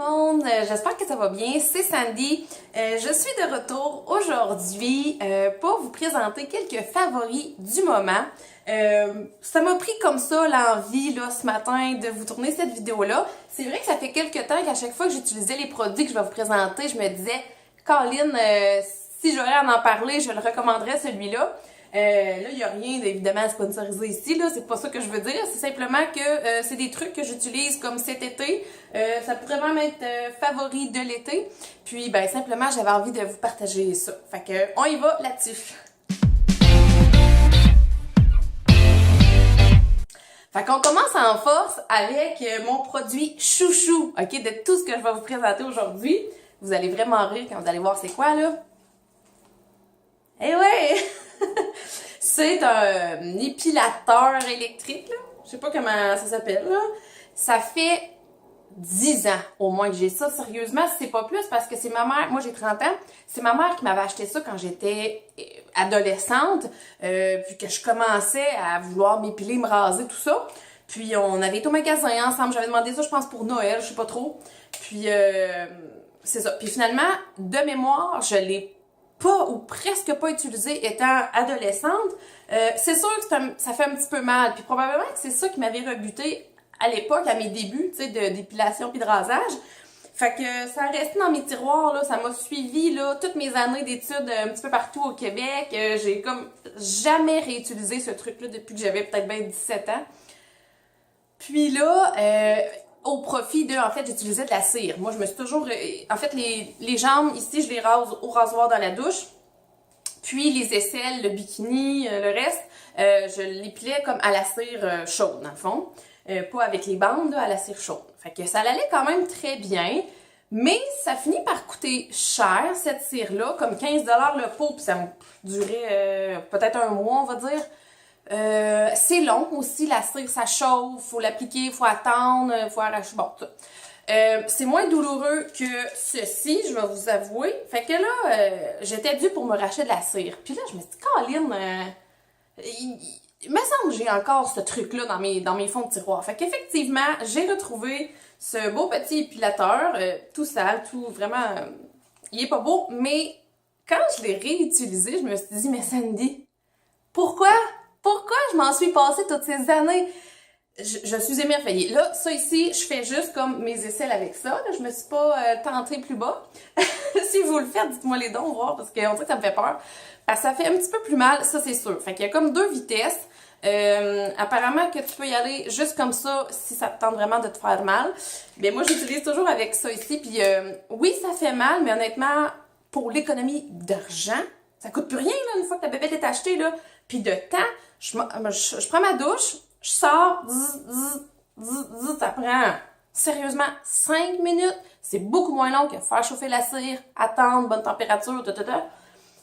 Monde, j'espère que ça va bien. C'est Sandy. Je suis de retour aujourd'hui pour vous présenter quelques favoris du moment. Ça m'a pris comme ça l'envie là ce matin de vous tourner cette vidéo-là. C'est vrai que ça fait quelques temps qu'à chaque fois que j'utilisais les produits que je vais vous présenter, je me disais, Colin, si j'aurais à en parler, je le recommanderais celui-là. Là, il n'y a rien évidemment sponsorisé ici, là, c'est pas ça que je veux dire, c'est simplement que c'est des trucs que j'utilise comme cet été, ça pourrait même être favori de l'été, puis ben simplement j'avais envie de vous partager ça, fait que on y va là-dessus. Fait qu'on commence en force avec mon produit chouchou, ok, de tout ce que je vais vous présenter aujourd'hui. Vous allez vraiment rire quand vous allez voir c'est quoi là. Eh ouais! C'est un épilateur électrique, là. Je sais pas comment ça s'appelle, là. Ça fait 10 ans au moins que j'ai ça. Sérieusement, si c'est pas plus, parce que c'est ma mère, moi j'ai 30 ans, c'est ma mère qui m'avait acheté ça quand j'étais adolescente, puis que je commençais à vouloir m'épiler, me raser, tout ça. Puis on avait été au magasin ensemble, j'avais demandé ça, je pense, pour Noël, je sais pas trop. Puis c'est ça. Puis finalement, de mémoire, je l'ai pas ou presque pas utilisé étant adolescente. C'est sûr que ça fait un petit peu mal. Puis probablement que c'est ça qui m'avait rebuté à l'époque, à mes débuts, tu sais, d'épilation puis de rasage. Fait que ça a resté dans mes tiroirs, là. Ça m'a suivi, là, toutes mes années d'études un petit peu partout au Québec. J'ai comme jamais réutilisé ce truc-là depuis que j'avais peut-être bien 17 ans. Puis là, au profit de, en fait, j'utilisais de la cire. Moi, je me suis toujours... En fait, les jambes, ici, je les rase au rasoir dans la douche. Puis les aisselles, le bikini, le reste, je l'épilais comme à la cire chaude, dans le fond. Pas avec les bandes, là, à la cire chaude. Fait que ça allait quand même très bien. Mais ça finit par coûter cher, cette cire-là, comme 15$ le pot. Puis ça me durait peut-être un mois, on va dire. C'est long aussi, la cire, ça chauffe, faut l'appliquer, faut attendre, faut arracher, bon, tout. C'est moins douloureux que ceci, je vais vous avouer. Fait que là, j'étais due pour me racheter de la cire. Puis là, je me suis dit, Caroline, il me semble que j'ai encore ce truc-là dans mes fonds de tiroir. Fait qu'effectivement, j'ai retrouvé ce beau petit épilateur, tout sale, tout vraiment, il est pas beau, mais quand je l'ai réutilisé, je me suis dit, mais Sandy, pourquoi je m'en suis passée toutes ces années? Je suis émerveillée. Là, ça ici, je fais juste comme mes aisselles avec ça. Là, je me suis pas tentée plus bas. Si vous le faites, dites-moi les dons, voir, parce qu'on dirait que ça me fait peur. Parce que ça fait un petit peu plus mal, ça c'est sûr. Fait qu'il y a comme 2 vitesses. Apparemment que tu peux y aller juste comme ça si ça te tente vraiment de te faire mal. Mais moi, j'utilise toujours avec ça ici. Puis oui, ça fait mal, mais honnêtement, pour l'économie d'argent, ça coûte plus rien là, une fois que ta bébête est achetée, là. Puis de temps, je prends ma douche, je sors, ça prend sérieusement 5 minutes. C'est beaucoup moins long que faire chauffer la cire, attendre, bonne température,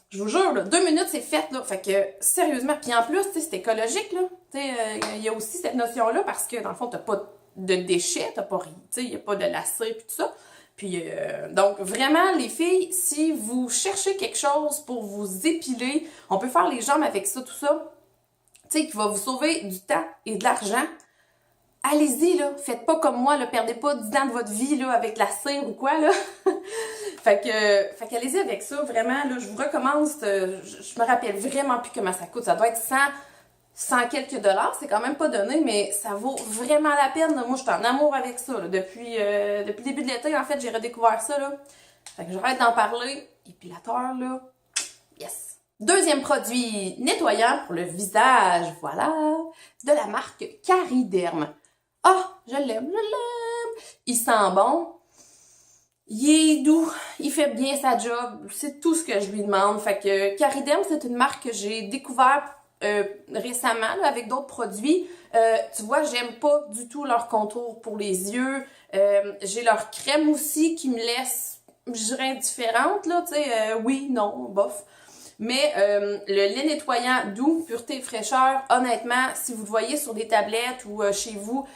Je vous jure, là, 2 minutes, c'est fait, là. Fait que, sérieusement, puis en plus, tu sais, c'est écologique, là. Tu sais, il y a aussi cette notion-là parce que, dans le fond, t'as pas de déchets, t'as pas rien, tu sais, il y a pas de la cire pis tout ça. Puis, donc, vraiment, les filles, si vous cherchez quelque chose pour vous épiler, on peut faire les jambes avec ça, tout ça, tu sais, qui va vous sauver du temps et de l'argent. Allez-y, là. Faites pas comme moi, là. Perdez pas 10 ans de votre vie, là, avec la cire ou quoi, là. fait qu'allez-y avec ça. Vraiment, là, je vous recommande. Je me rappelle vraiment plus comment ça coûte. Ça doit être 100 quelques dollars. C'est quand même pas donné, mais ça vaut vraiment la peine. Là. Moi, je suis en amour avec ça, là. Depuis le début de l'été, en fait, j'ai redécouvert ça, là. Fait que j'arrête d'en parler. Épilateur, là. Yes! Deuxième produit nettoyant pour le visage, voilà, de la marque Cariderm. Ah, je l'aime. Il sent bon, il est doux, il fait bien sa job, c'est tout ce que je lui demande. Fait que Cariderm, c'est une marque que j'ai découvert récemment là, avec d'autres produits. Tu vois, j'aime pas du tout leur contour pour les yeux. J'ai leur crème aussi qui me laisse, je dirais, indifférente, là, tu sais, oui, non, bof. Mais le lait nettoyant doux, pureté et fraîcheur, honnêtement, si vous le voyez sur des tablettes ou chez vous,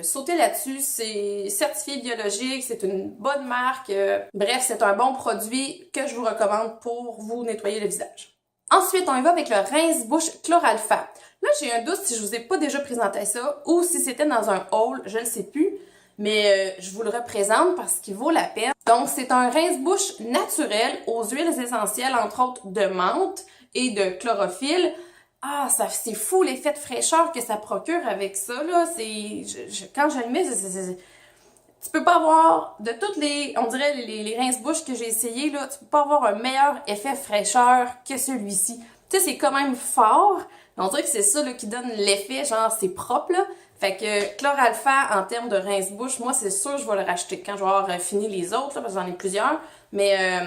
sautez là-dessus. C'est certifié biologique, c'est une bonne marque. Bref, c'est un bon produit que je vous recommande pour vous nettoyer le visage. Ensuite, on y va avec le rince-bouche Chloralpha. Là, j'ai un doute si je vous ai pas déjà présenté ça ou si c'était dans un haul, je ne sais plus. mais je vous le représente parce qu'il vaut la peine. Donc, c'est un rince-bouche naturel aux huiles essentielles, entre autres de menthe et de chlorophylle. Ah, c'est fou l'effet de fraîcheur que ça procure avec ça, là. Quand je le mets, tu peux pas avoir, de toutes les, on dirait les rince-bouches que j'ai essayé, là, tu peux pas avoir un meilleur effet fraîcheur que celui-ci. Tu sais, c'est quand même fort, mais on dirait que c'est ça, là, qui donne l'effet, genre, c'est propre, là. Fait que Chloralpha, en termes de rince-bouche, moi, c'est sûr, je vais le racheter quand je vais avoir fini les autres, là, parce que j'en ai plusieurs. Mais,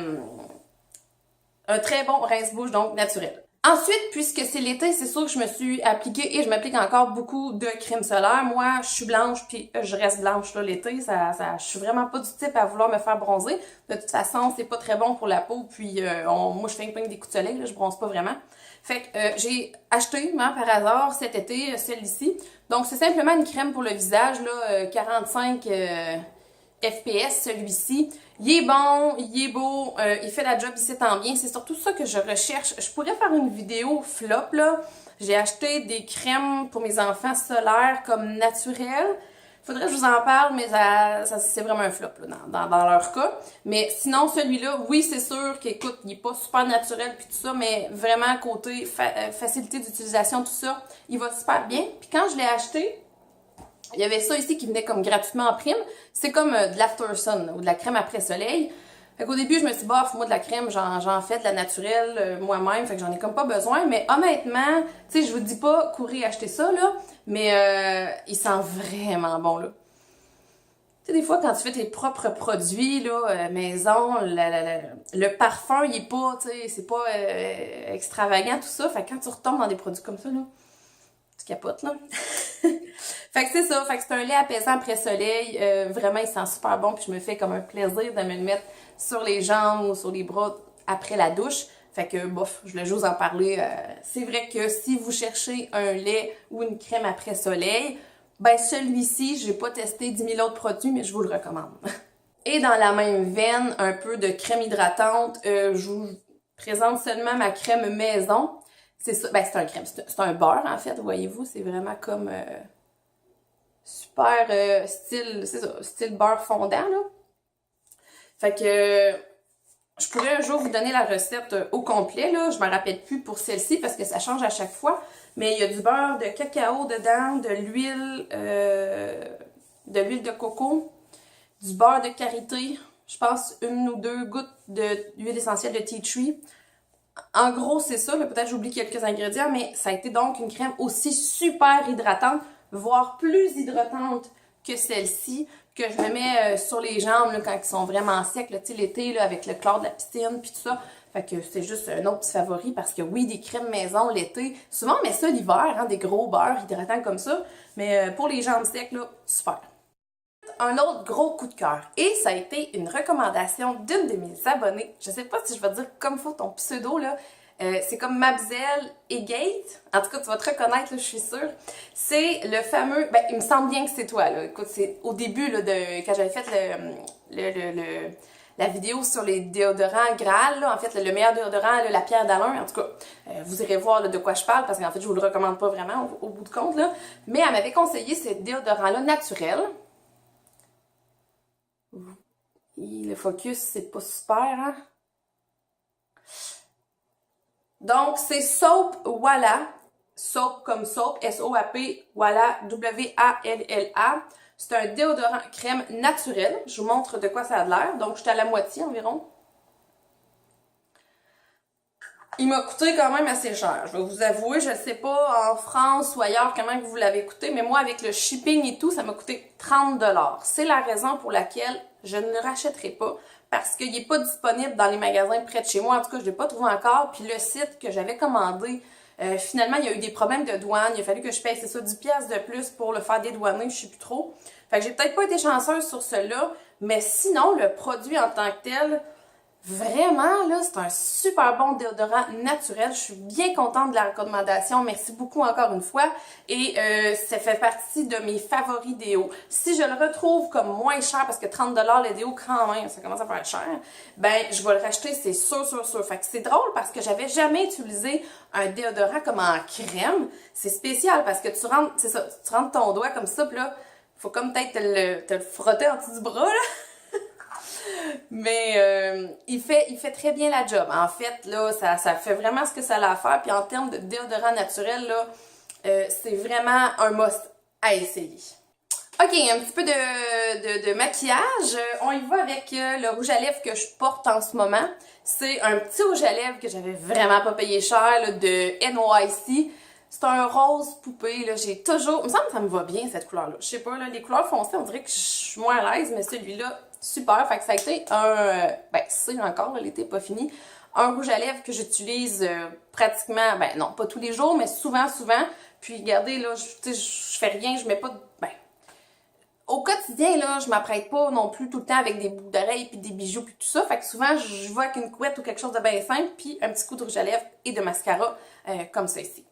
un très bon rince-bouche, donc, naturel. Ensuite, puisque c'est l'été, c'est sûr que je me suis appliquée et je m'applique encore beaucoup de crème solaire. Moi, je suis blanche puis je reste blanche là l'été. Je suis vraiment pas du type à vouloir me faire bronzer. De toute façon, c'est pas très bon pour la peau. Puis moi, je fais des coups de soleil, là, je bronze pas vraiment. Fait que j'ai acheté, par hasard, cet été, celle-ci. Donc, c'est simplement une crème pour le visage, là, 45 FPS, celui-ci. Il est bon, il est beau, il fait la job, il s'étend bien. C'est surtout ça que je recherche. Je pourrais faire une vidéo flop, là. J'ai acheté des crèmes pour mes enfants solaires comme naturelles. Faudrait que je vous en parle, mais c'est vraiment un flop là, dans leur cas. Mais sinon, celui-là, oui, c'est sûr qu'écoute, il est pas super naturel puis tout ça, mais vraiment côté facilité d'utilisation, tout ça, il va super bien. Puis quand je l'ai acheté, il y avait ça ici qui venait comme gratuitement en prime. C'est comme de l'After Sun ou de la crème après soleil. Fait qu'au début, je me suis dit, bah, moi de la crème, j'en fais de la naturelle moi-même, fait que j'en ai comme pas besoin. Mais honnêtement, tu sais, je vous dis pas, courez acheter ça, là, mais il sent vraiment bon, là. Tu sais, des fois, quand tu fais tes propres produits, là, maison, le parfum, il est pas, tu sais, c'est pas extravagant, tout ça. Fait que quand tu retombes dans des produits comme ça, là, tu capotes, là. Fait que c'est ça, fait que c'est un lait apaisant après soleil, vraiment il sent super bon, puis je me fais comme un plaisir de me le mettre sur les jambes ou sur les bras après la douche. Fait que bof, je voulais juste en parler. C'est vrai que si vous cherchez un lait ou une crème après soleil, ben celui-ci, j'ai pas testé 10 000 autres produits, mais je vous le recommande. Et dans la même veine, un peu de crème hydratante, je vous présente seulement ma crème maison. C'est ça, ben c'est un crème, c'est un beurre en fait, voyez-vous, c'est vraiment comme super style, c'est ça, style beurre fondant là. Fait que je pourrais un jour vous donner la recette au complet là, je me rappelle plus pour celle-ci parce que ça change à chaque fois, mais il y a du beurre de cacao dedans, de l'huile de coco, du beurre de karité, je pense une ou deux gouttes d'huile essentielle de tea tree. En gros, c'est ça, mais peut-être j'oublie quelques ingrédients, mais ça a été donc une crème aussi super hydratante, voire plus hydratante que celle-ci, que je me mets sur les jambes là, quand ils sont vraiment secs, tu sais, l'été, là, avec le chlore de la piscine, puis tout ça. Fait que c'est juste un autre petit favori, parce que oui, des crèmes maison l'été, souvent on met ça l'hiver, hein, des gros beurres hydratants comme ça, mais pour les jambes secs, là, super. Un autre gros coup de cœur. Et ça a été une recommandation d'une de mes abonnées. Je sais pas si je vais dire comme faut ton pseudo, là. C'est comme Mabzelle Egate. En tout cas, tu vas te reconnaître, là, je suis sûre. C'est le fameux... Ben, il me semble bien que c'est toi, là. Écoute, c'est au début, là, quand j'avais fait la vidéo sur les déodorants Graal, là, en fait, le meilleur déodorant, là, la pierre d'Alain, en tout cas, vous irez voir là, de quoi je parle, parce qu'en fait, je vous le recommande pas vraiment au bout de compte, là. Mais elle m'avait conseillé ce déodorant-là naturel. Le focus, c'est pas super, hein? Donc, c'est Soap Walla. Soap comme soap, S-O-A-P, Walla, W-A-L-L-A. C'est un déodorant crème naturel. Je vous montre de quoi ça a l'air. Donc, j'étais à la moitié environ. Il m'a coûté quand même assez cher. Je vais vous avouer, je ne sais pas en France ou ailleurs comment vous l'avez coûté, mais moi, avec le shipping et tout, ça m'a coûté 30 $. C'est la raison pour laquelle je ne le rachèterai pas, parce qu'il n'est pas disponible dans les magasins près de chez moi. En tout cas, je ne l'ai pas trouvé encore. Puis le site que j'avais commandé, finalement, il y a eu des problèmes de douane. Il a fallu que je paye, c'est ça, 10 $ de plus pour le faire dédouaner, je ne sais plus trop. Fait que j'ai peut-être pas été chanceuse sur cela, mais sinon, le produit en tant que tel... Vraiment, là, c'est un super bon déodorant naturel. Je suis bien contente de la recommandation. Merci beaucoup encore une fois. Et ça fait partie de mes favoris déos. Si je le retrouve comme moins cher, parce que 30 $ les déos, quand même, ça commence à faire cher, ben, je vais le racheter, c'est sûr, sûr, sûr. Fait que c'est drôle parce que j'avais jamais utilisé un déodorant comme en crème. C'est spécial parce que tu rentres, c'est ça, tu rentres ton doigt comme ça, puis là, Faut comme peut-être te le frotter en dessous du bras, là. Mais il fait très bien la job. En fait, là, ça fait vraiment ce que ça a à faire. Puis en termes de déodorant naturel, là, c'est vraiment un must à essayer. Ok, un petit peu de maquillage. On y va avec le rouge à lèvres que je porte en ce moment. C'est un petit rouge à lèvres que j'avais vraiment pas payé cher, là, de NYC. C'est un rose poupée, là. J'ai toujours... Il me semble que ça me va bien, cette couleur-là. Je sais pas, là, les couleurs foncées, on dirait que je suis moins à l'aise, mais celui-là, super. Fait que ça a été un... c'est encore, l'été pas fini. Un rouge à lèvres que j'utilise pratiquement... non, pas tous les jours, mais souvent. Puis, regardez, là, je fais rien, je mets pas de... Au quotidien, là, je m'apprête pas non plus tout le temps avec des boucles d'oreilles puis des bijoux puis tout ça. Fait que souvent, je vais avec une couette ou quelque chose de bien simple puis un petit coup de rouge à lèvres et de mascara comme ça ici.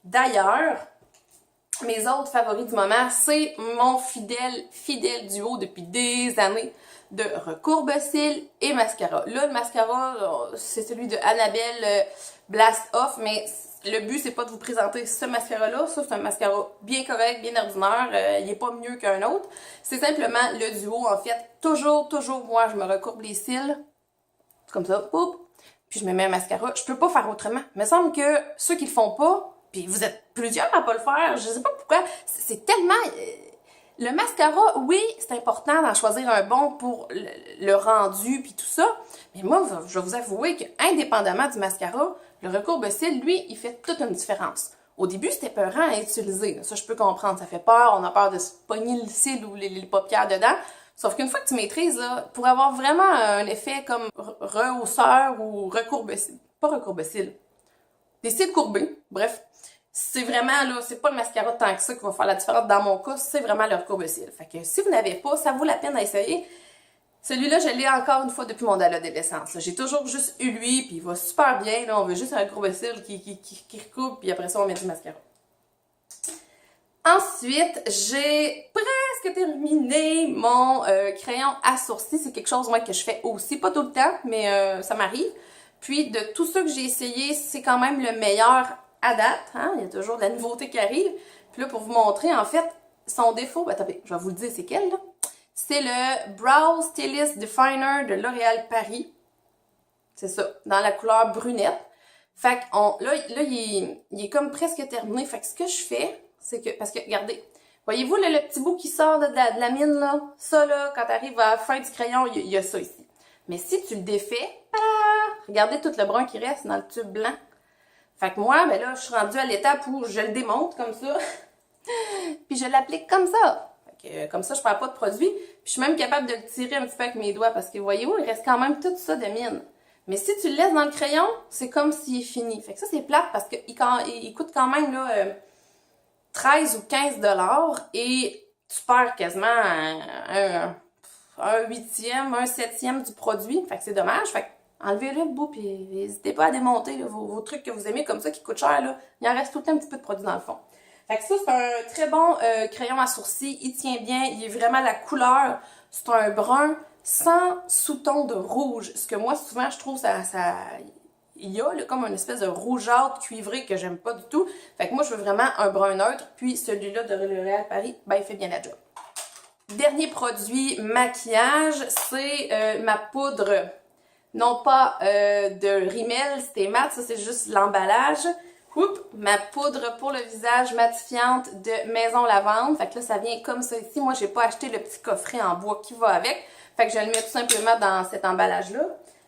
D'ailleurs, mes autres favoris du moment, c'est mon fidèle duo depuis des années de recourbe-cils et mascara. Là, le mascara, c'est celui de Annabelle Blast Off, mais le but, c'est pas de vous présenter ce mascara-là. Ça, c'est un mascara bien correct, bien ordinaire. Il est pas mieux qu'un autre. C'est simplement le duo, en fait. Toujours, moi, je me recourbe les cils. Comme ça, poup. Puis je me mets un mascara. Je peux pas faire autrement. Il me semble que ceux qui le font pas, puis vous êtes plusieurs à pas le faire, je sais pas pourquoi, c'est tellement... Le mascara, oui, c'est important d'en choisir un bon pour le rendu puis tout ça, mais moi, je vais vous avouer qu'indépendamment du mascara, le recourbe-cils, lui, il fait toute une différence. Au début, c'était peurant à utiliser. Ça, je peux comprendre. Ça fait peur. On a peur de se pogner le cil ou les paupières dedans. Sauf qu'une fois que tu maîtrises, là, pour avoir vraiment un effet comme rehausseur ou recourbe-cils, pas recourbe-cils, des cils courbés, bref, c'est vraiment, là, c'est pas le mascara tant que ça qui va faire la différence dans mon cas, c'est vraiment le recourbe-cils. Fait que si vous n'avez pas, ça vaut la peine d'essayer. Celui-là, je l'ai encore une fois depuis mon adolescence. J'ai toujours juste eu lui, puis il va super bien. Là, on veut juste un recourbe-cils qui recoupe, puis après ça, on met du mascara. Ensuite, j'ai presque terminé mon crayon à sourcils. C'est quelque chose moi, que je fais aussi, pas tout le temps, mais ça m'arrive. Puis, de tout ça que j'ai essayé, c'est quand même le meilleur à date. Hein? Il y a toujours de la nouveauté qui arrive. Puis là, pour vous montrer, en fait, son défaut, attendez, je vais vous le dire, c'est quel, là? C'est le Brow Stylist Definer de L'Oréal Paris. C'est ça, dans la couleur brunette. Fait que là il est comme presque terminé. Fait que ce que je fais, c'est que, parce que, regardez, voyez-vous le petit bout qui sort de la mine, là? Ça, là, quand tu arrives à la fin du crayon, il y a ça ici. Mais si tu le défais, regardez tout le brun qui reste dans le tube blanc. Fait que moi, ben là, je suis rendue à l'étape où je le démonte comme ça, puis je l'applique comme ça. Fait que, comme ça, je perds pas de produit. Puis je suis même capable de le tirer un petit peu avec mes doigts parce que, voyez-vous, il reste quand même tout ça de mine. Mais si tu le laisses dans le crayon, c'est comme s'il est fini. Fait que ça, c'est plate parce qu'il coûte quand même là, 13 ou 15 $ et tu perds quasiment un huitième, un septième du produit. Fait que c'est dommage. Fait que enlevez-le le bout puis n'hésitez pas à démonter là, vos trucs que vous aimez comme ça qui coûtent cher. Là. Il en reste tout le temps un petit peu de produit dans le fond. Fait que ça, c'est un très bon crayon à sourcils. Il tient bien. Il est vraiment la couleur. C'est un brun sans sous-ton de rouge. Ce que moi, souvent, je trouve il y a là, comme une espèce de rougeâtre cuivré que j'aime pas du tout. Fait que moi, je veux vraiment un brun neutre. Puis celui-là de L'Oréal Paris, ben, il fait bien la job. Dernier produit maquillage, c'est ma poudre. Non pas de Rimmel, c'était mat, ça c'est juste l'emballage. Oups, ma poudre pour le visage matifiante de Maison Lavande. Fait que là, ça vient comme ça ici. Moi, j'ai pas acheté le petit coffret en bois qui va avec. Fait que je le mets tout simplement dans cet emballage-là.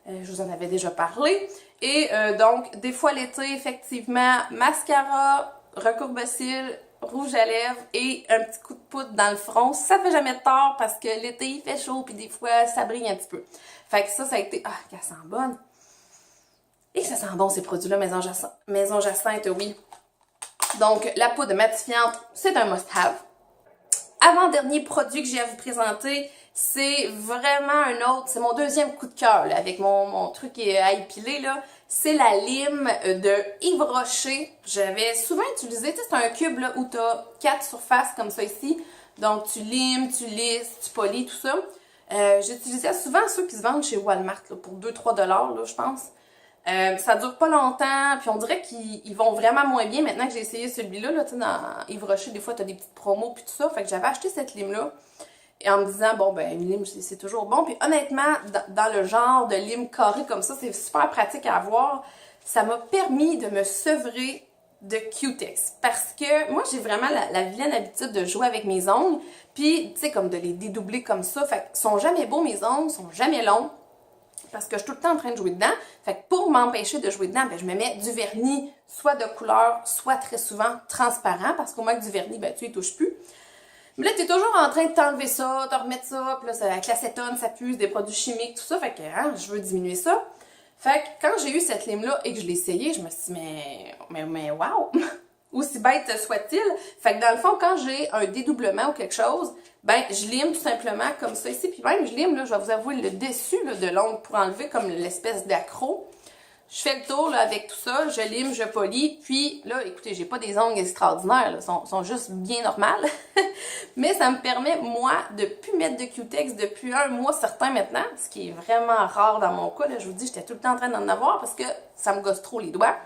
Je vous en avais déjà parlé. Et donc, des fois l'été, effectivement, mascara, recourbe-cils, rouge à lèvres et un petit coup de poudre dans le front. Ça fait jamais de tort parce que l'été, il fait chaud puis des fois, ça brille un petit peu. Fait que ça a été... Ah, qu'elle sent bonne! Et ça sent bon ces produits-là, Maison Jacinthe, oui. Donc, la poudre matifiante, c'est un must-have. Avant-dernier produit que j'ai à vous présenter, c'est vraiment un autre, c'est mon deuxième coup de cœur, là, avec mon truc à épiler, là. C'est la lime de Yves Rocher. J'avais souvent utilisé, tu sais, c'est un cube, là, où tu as 4 surfaces comme ça ici. Donc, tu limes, tu lisses, tu polis, tout ça. J'utilisais souvent ceux qui se vendent chez Walmart, là, pour 2-3 $, là, je pense. Ça dure pas longtemps, puis on dirait qu'ils vont vraiment moins bien maintenant que j'ai essayé celui-là. Là, tu sais, dans Yves Rocher, des fois, t'as des petites promos puis tout ça. Fait que j'avais acheté cette lime-là. Et en me disant, bon, ben, une lime, c'est toujours bon. Puis honnêtement, dans le genre de lime carré comme ça, c'est super pratique à avoir. Ça m'a permis de me sevrer de Q-Tex. Parce que moi, j'ai vraiment la vilaine habitude de jouer avec mes ongles. Puis, tu sais, comme de les dédoubler comme ça. Fait qu'ils sont jamais beaux, mes ongles, sont jamais longs. Parce que je suis tout le temps en train de jouer dedans. Fait que pour m'empêcher de jouer dedans, ben, je me mets du vernis, soit de couleur, soit très souvent transparent. Parce qu'au moins que du vernis, ben, tu y touches plus. Mais là, t'es toujours en train de t'enlever ça, de remettre ça, puis là, avec l'acétone, ça pue, des produits chimiques, tout ça. Fait que, hein, je veux diminuer ça. Fait que quand j'ai eu cette lime-là et que je l'ai essayée, je me suis dit, mais wow! Aussi bête soit-il. Fait que dans le fond, quand j'ai un dédoublement ou quelque chose, ben, je lime tout simplement comme ça ici. Puis même, je lime, là, je vais vous avouer, le dessus là, de l'ongle pour enlever comme l'espèce d'accro. Je fais le tour là, avec tout ça, je lime, je polis, puis là, écoutez, j'ai pas des ongles extraordinaires, là, sont juste bien normales. Mais ça me permet, moi, de plus mettre de Q-Tex depuis un mois certain maintenant, ce qui est vraiment rare dans mon cas. Là, je vous dis, j'étais tout le temps en train d'en avoir parce que ça me gosse trop les doigts.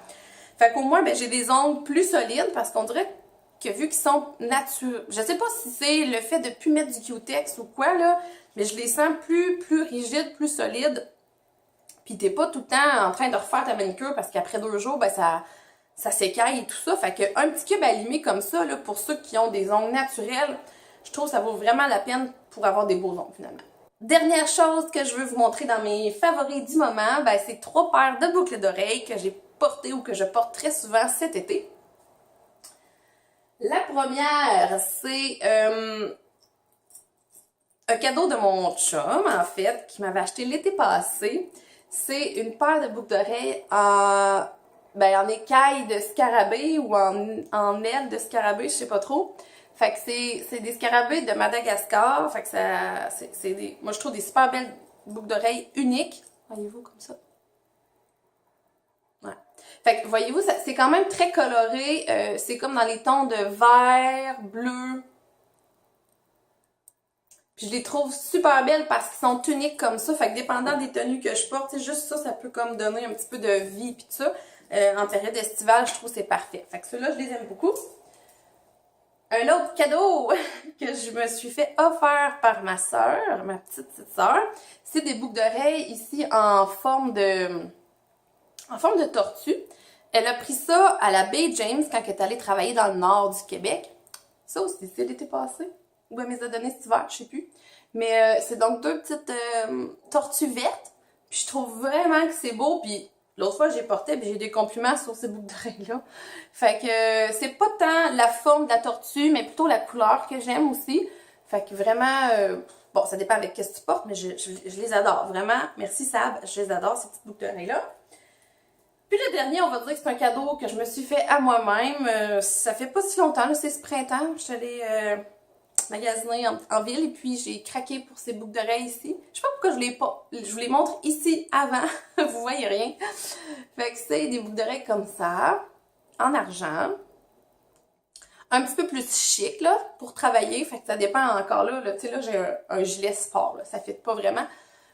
Fait qu'au moins, ben, j'ai des ongles plus solides parce qu'on dirait que vu qu'ils sont naturels, je sais pas si c'est le fait de plus mettre du Q-Tex ou quoi, là, mais je les sens plus rigides, plus solides. Puis t'es pas tout le temps en train de refaire ta manicure parce qu'après 2 jours, ben ça s'écaille et tout ça. Fait qu'un petit cube à limer comme ça, là, pour ceux qui ont des ongles naturels, je trouve que ça vaut vraiment la peine pour avoir des beaux ongles finalement. Dernière chose que je veux vous montrer dans mes favoris du moment, ben c'est 3 paires de boucles d'oreilles que j'ai portées ou que je porte très souvent cet été. La première, c'est un cadeau de mon chum, en fait, qui m'avait acheté l'été passé. C'est une paire de boucles d'oreilles en écaille de scarabée ou en aile de scarabée, je sais pas trop. Fait que c'est des scarabées de Madagascar. Fait que c'est des, moi je trouve des super belles boucles d'oreilles uniques. Voyez-vous comme ça? Ouais. Fait que voyez-vous, c'est quand même très coloré. C'est comme dans les tons de vert, bleu. Puis je les trouve super belles parce qu'ils sont uniques comme ça. Fait que dépendant des tenues que je porte, juste ça peut comme donner un petit peu de vie puis tout ça. En période estivale, je trouve que c'est parfait. Fait que ceux-là, je les aime beaucoup. Un autre cadeau que je me suis fait offert par ma soeur, ma petite soeur, c'est des boucles d'oreilles ici en forme de tortue. Elle a pris ça à la Baie James quand elle est allée travailler dans le nord du Québec. Ça aussi, c'est l'été passé. Ou elle me les a donné cet hiver, je sais plus. Mais c'est donc 2 petites tortues vertes. Puis je trouve vraiment que c'est beau. Puis l'autre fois, j'ai porté, puis j'ai des compliments sur ces boucles d'oreilles-là. Fait que c'est pas tant la forme de la tortue, mais plutôt la couleur que j'aime aussi. Fait que vraiment, bon, ça dépend avec qu'est-ce que tu portes, mais je les adore. Vraiment, merci Sab, je les adore, ces petites boucles d'oreilles-là. Puis le dernier, on va dire que c'est un cadeau que je me suis fait à moi-même. Ça fait pas si longtemps, c'est ce printemps. Je suis allée magasiner en ville et puis j'ai craqué pour ces boucles d'oreilles ici. Je sais pas pourquoi je vous les montre ici avant. Vous voyez rien. Fait que c'est des boucles d'oreilles comme ça, en argent. Un petit peu plus chic, là, pour travailler. Fait que ça dépend encore là. Tu sais, là, j'ai un gilet sport, là. Ça fit pas vraiment.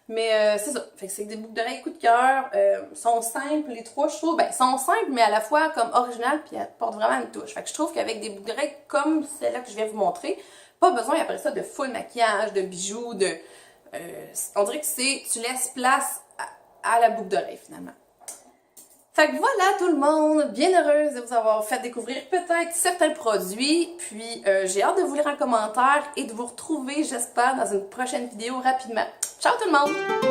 Mais c'est ça. Fait que c'est des boucles d'oreilles coup de cœur. Sont simples, les 3, je trouve. Ben, sont simples, mais à la fois comme originales, puis elles portent vraiment une touche. Fait que je trouve qu'avec des boucles d'oreilles comme celle-là que je viens vous montrer, pas besoin après ça de full maquillage, de bijoux, on dirait que tu laisses place à la boucle d'oreille finalement. Fait que voilà tout le monde, bien heureuse de vous avoir fait découvrir peut-être certains produits, puis j'ai hâte de vous lire en commentaire et de vous retrouver, j'espère, dans une prochaine vidéo rapidement. Ciao tout le monde!